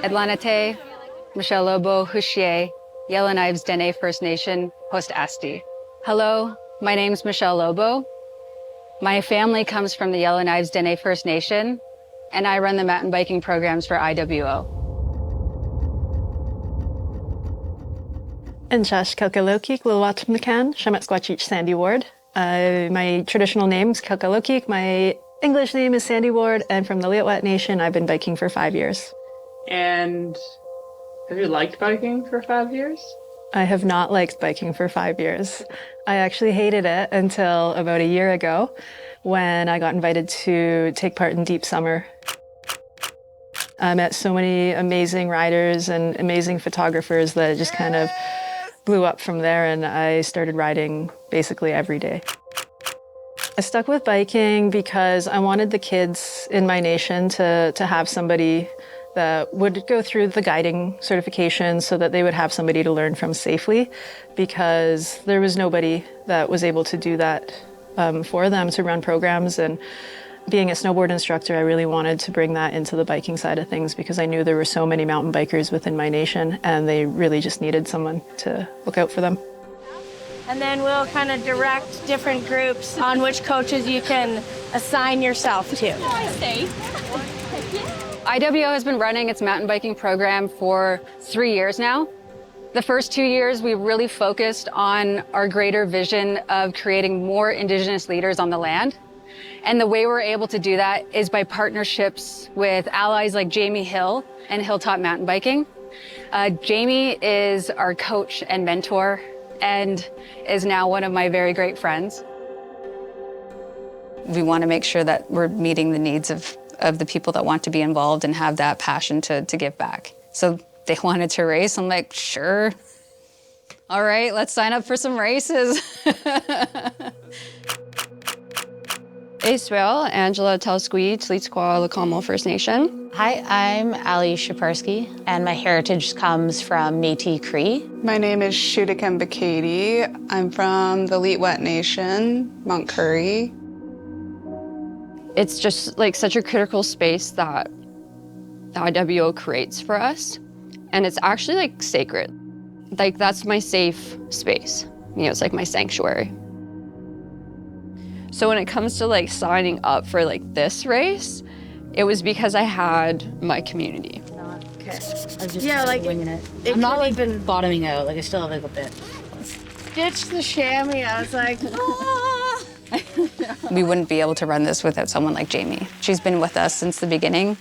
Edlanate, Michelle Lobo, Hushier, Yellowknives Dene First Nation, Host Asti. Hello, my name's Michelle Lobo. My family comes from the Yellowknives Dene First Nation, and I run the mountain biking programs for IWO. And Shash Kelkalokik, Lilwatmnakan, Shamet Sandy Ward. My traditional name's Kelkalokik. My English name is Sandy Ward, and from the Liatwat Nation, I've been biking for 5 years. And have you liked biking for 5 years? I have not liked biking for 5 years. I actually hated it until about a year ago when I got invited to take part in Deep Summer. I met so many amazing riders and amazing photographers that it just kind of blew up from there, and I started riding basically every day. I stuck with biking because I wanted the kids in my nation to have somebody that would go through the guiding certification so that they would have somebody to learn from safely, because there was nobody that was able to do that for them, to run programs. And being a snowboard instructor, I really wanted to bring that into the biking side of things because I knew there were so many mountain bikers within my nation and they really just needed someone to look out for them. And then we'll kind of direct different groups on which coaches you can assign yourself to. IWO has been running its mountain biking program for 3 years now. The first 2 years, we really focused on our greater vision of creating more Indigenous leaders on the land. And the way we're able to do that is by partnerships with allies like Jamie Hill and Hilltop Mountain Biking. Jamie is our coach and mentor and is now one of my very great friends. We want to make sure that we're meeting the needs of the people that want to be involved and have that passion to give back. So they wanted to race. I'm like, sure. All right, let's sign up for some races. Israel, Angela Telsqui, Tlitsqua Lacamo First Nation. Hi, I'm Ali Shaparsky, and my heritage comes from Métis Cree. My name is Shudikem Bakady. I'm from the Liatwat Nation, Mount Currie. It's just like such a critical space that the IWO creates for us. And it's actually like sacred. Like that's my safe space. You know, it's like my sanctuary. So when it comes to like signing up for like this race, it was because I had my community. Okay. I'm just winging it. I'm not like been bottoming out, like I still have like a bit. Ditch the chamois. I was like, ah. We wouldn't be able to run this without someone like Jamie. She's been with us since the beginning.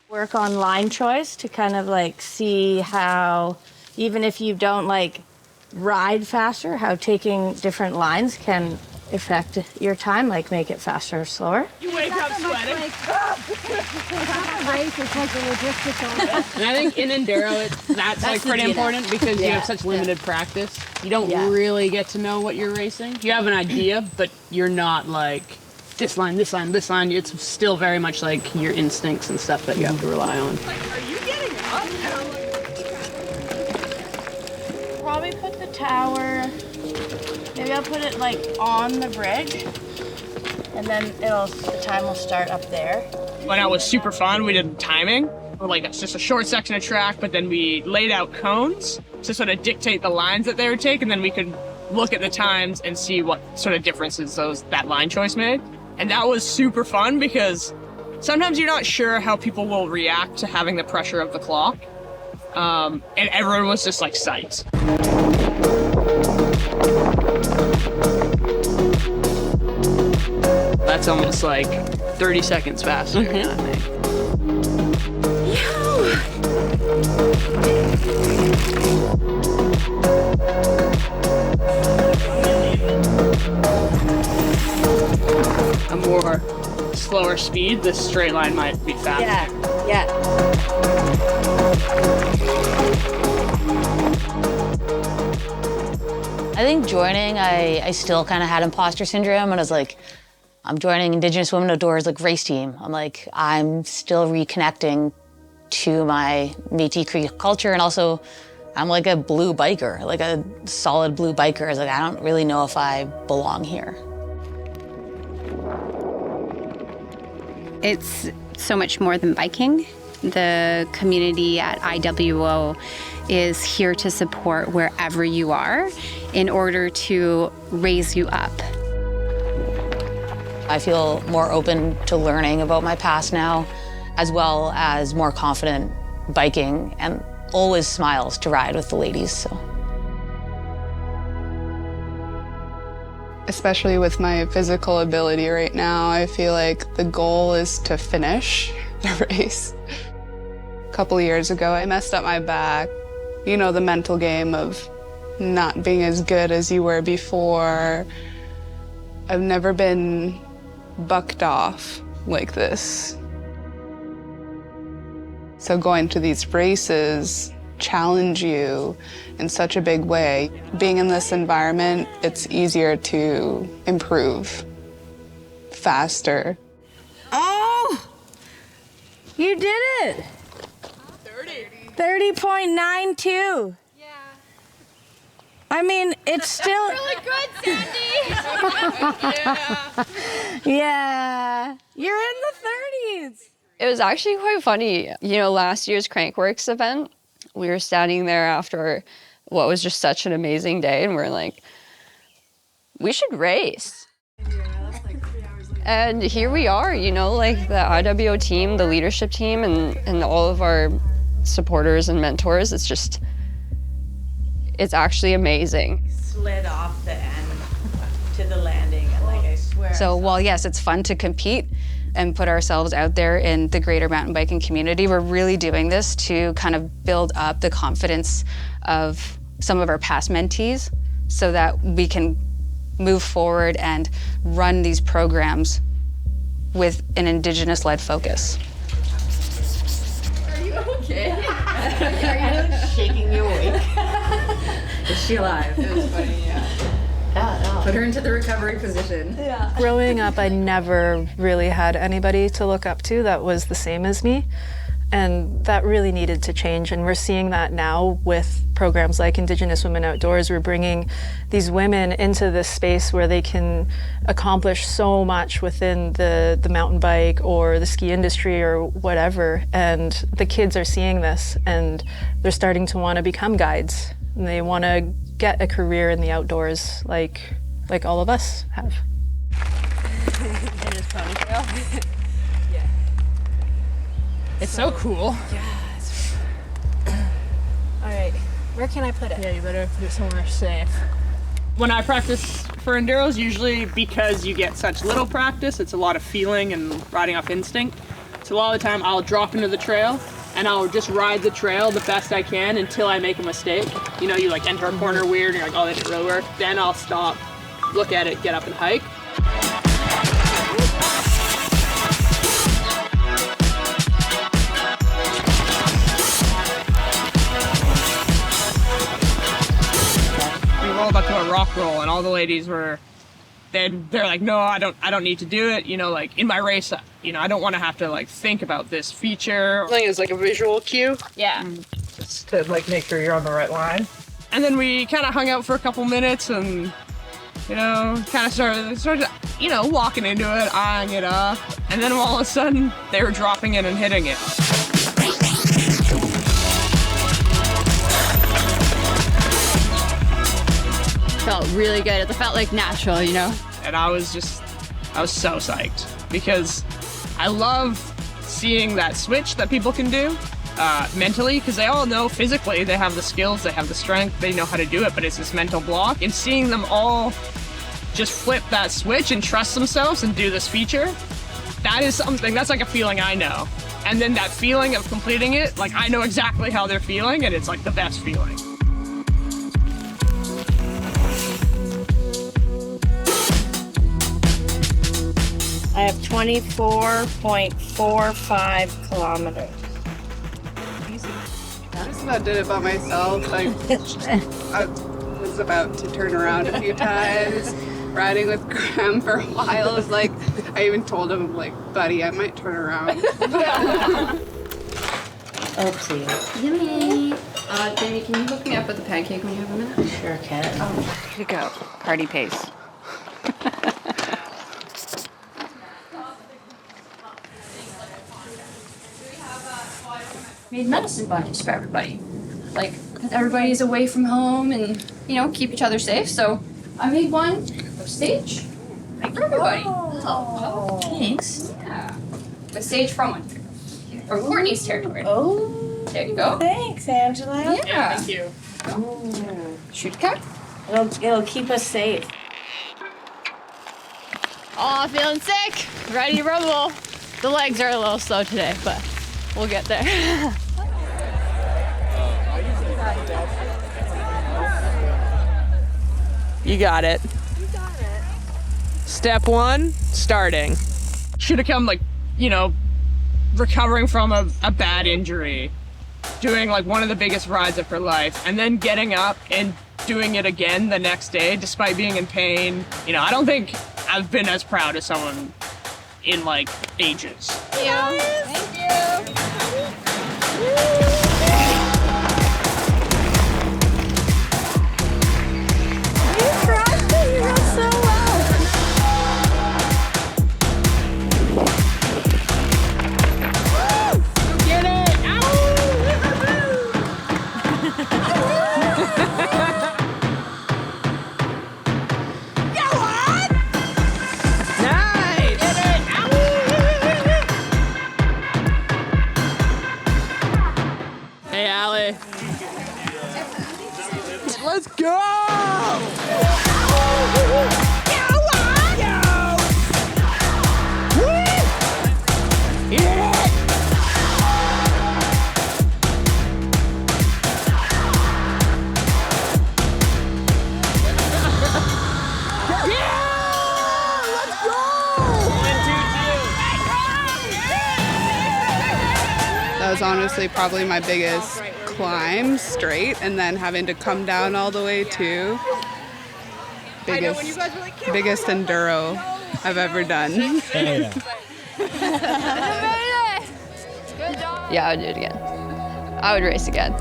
Work on line choice to kind of like see how, even if you don't like ride faster, how taking different lines can affect your time, like make it faster or slower. You wake up sweating. Race is like a logistical. And I think in Enduro, that's like pretty important because you have such limited practice. You don't really get to know what you're racing. You have an idea, but you're not like this line, this line, this line. It's still very much like your instincts and stuff that you have to rely on. Like, are you getting up? Probably put the tower. Maybe I'll put it like on the bridge, and then the time will start up there. When it was super fun, we did timing. Like it's just a short section of track, but then we laid out cones to sort of dictate the lines that they would take, and then we could look at the times and see what sort of differences that line choice made. And that was super fun because sometimes you're not sure how people will react to having the pressure of the clock. And everyone was just like psyched. That's almost like 30 seconds faster, I think. A more slower speed, the straight line might be faster. Yeah. I think joining, I still kind of had imposter syndrome, and I was like, I'm joining Indigenous Women Outdoors like race team. I'm still reconnecting to my Métis Cree culture, and also I'm like a blue biker, like a solid blue biker. I was like, I don't really know if I belong here. It's so much more than biking. The community at IWO is here to support wherever you are in order to raise you up. I feel more open to learning about my past now, as well as more confident biking, and always smiles to ride with the ladies. So. Especially with my physical ability right now, I feel like the goal is to finish the race. A couple of years ago, I messed up my back. You know, the mental game of not being as good as you were before. I've never been bucked off like this. So going to these races challenge you in such a big way. Being in this environment, it's easier to improve faster. Oh! You did it! 30.92. Yeah. I mean, it's still Really good, Sandy. yeah. You're in the 30s. It was actually quite funny. You know, last year's Crankworks event, we were standing there after what was just such an amazing day, and we're like, we should race. And here we are, you know, like the IWO team, the leadership team, and all of our supporters and mentors. It's actually amazing. Slid off the end to the landing, and like I swear. So while yes, it's fun to compete and put ourselves out there in the greater mountain biking community, we're really doing this to kind of build up the confidence of some of our past mentees so that we can move forward and run these programs with an Indigenous-led focus. Are you okay? Are you shaking you awake? Is she alive? It was funny, yeah. Put her into the recovery position. Yeah. Growing up, I never really had anybody to look up to that was the same as me. And that really needed to change. And we're seeing that now with programs like Indigenous Women Outdoors. We're bringing these women into this space where they can accomplish so much within the mountain bike or the ski industry or whatever. And the kids are seeing this and they're starting to want to become guides. And they want to get a career in the outdoors like all of us have. In his ponytail. Yeah. It's so cool. All right, where can I put it? Yeah, you better put it somewhere safe. When I practice for enduros, usually because you get such little practice, it's a lot of feeling and riding off instinct. So a lot of the time I'll drop into the trail and I'll just ride the trail the best I can until I make a mistake. You know, you like enter a corner weird and you're like, oh, that didn't really work. Then I'll stop, look at it, get up and hike. We rolled up to a rock roll and all the ladies were, they're like, no, I don't need to do it. You know, like in my race, you know, I don't want to have to like think about this feature. I think it's like a visual cue. Yeah. Just to like make sure you're on the right line. And then we kind of hung out for a couple minutes and, you know, kind of started, you know, walking into it, eyeing it up. And then all of a sudden they were dropping it and hitting it. Felt really good. It felt like natural, you know? And I was so psyched because I love seeing that switch that people can do mentally, because they all know physically they have the skills, they have the strength, they know how to do it, but it's this mental block. And seeing them all just flip that switch and trust themselves and do this feature, that is something, that's like a feeling I know. And then that feeling of completing it, like I know exactly how they're feeling and it's like the best feeling. I have 24.45 kilometers. I just about did it by myself. I was about to turn around a few times. Riding with Graham for a while. It was like, I even told him, like, buddy, I might turn around. Oopsie. Yummy. Jamie, can you hook me up with the pancake when you have a minute? Sure can. Oh, here you go. Party pace. made medicine bunnies for everybody. Like, because everybody's away from home and, you know, keep each other safe. So I made one with sage, like for everybody. Oh, thanks. Yeah. With sage from Courtney's territory. Oh. There you go. Thanks, Angela. Yeah. Thank you. Shoot a cat. It'll keep us safe. Oh, feeling sick. Ready to rumble. The legs are a little slow today, but we'll get there. You got it. Step one, starting. Should have come like, you know, recovering from a bad injury, doing like one of the biggest rides of her life, and then getting up and doing it again the next day despite being in pain. You know, I don't think I've been as proud as someone in like ages. Thank you. You crushed it. You did so well. Get it! Nice! Hey, Allie. Let's go! That was honestly probably my biggest climb straight, and then having to come down all the way too. Biggest enduro I've ever done. Yeah, I would do it again. I would race again.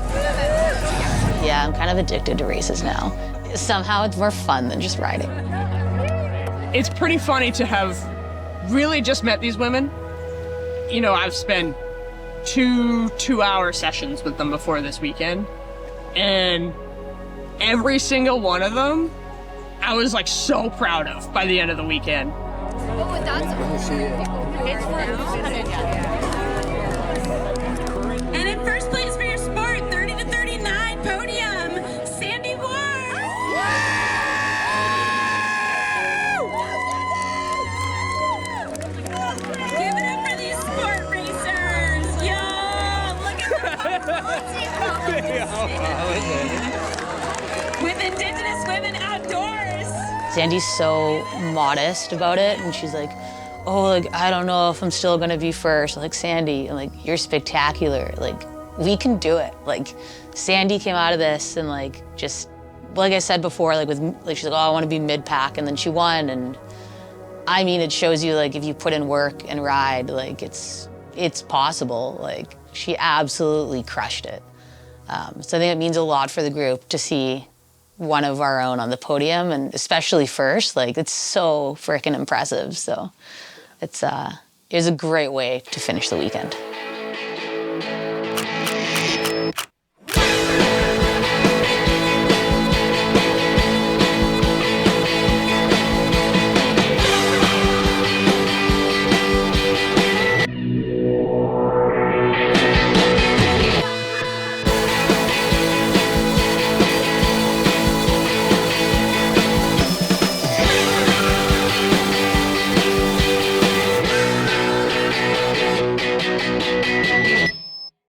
Yeah, I'm kind of addicted to races now. Somehow it's more fun than just riding. It's pretty funny to have really just met these women. You know, I've spent two-hour sessions with them before this weekend, and every single one of them I was like so proud of by the end of the weekend. Oh, that's And in first place for your sport, 30 to 39 podium, Sandy Ward. Give it up for these sport racers. Yo, look at with Indigenous Women Outdoors. Sandy's so modest about it, and she's like, oh, like, I don't know if I'm still gonna be first. Like, Sandy, like, you're spectacular. Like, we can do it. Like, Sandy came out of this and like, just, like I said before, like she's like, oh, I wanna be mid-pack, and then she won, and I mean, it shows you, like, if you put in work and ride, like, it's possible. Like, she absolutely crushed it. So I think it means a lot for the group to see one of our own on the podium, and especially first. Like, it's so freaking impressive. So it was a great way to finish the weekend.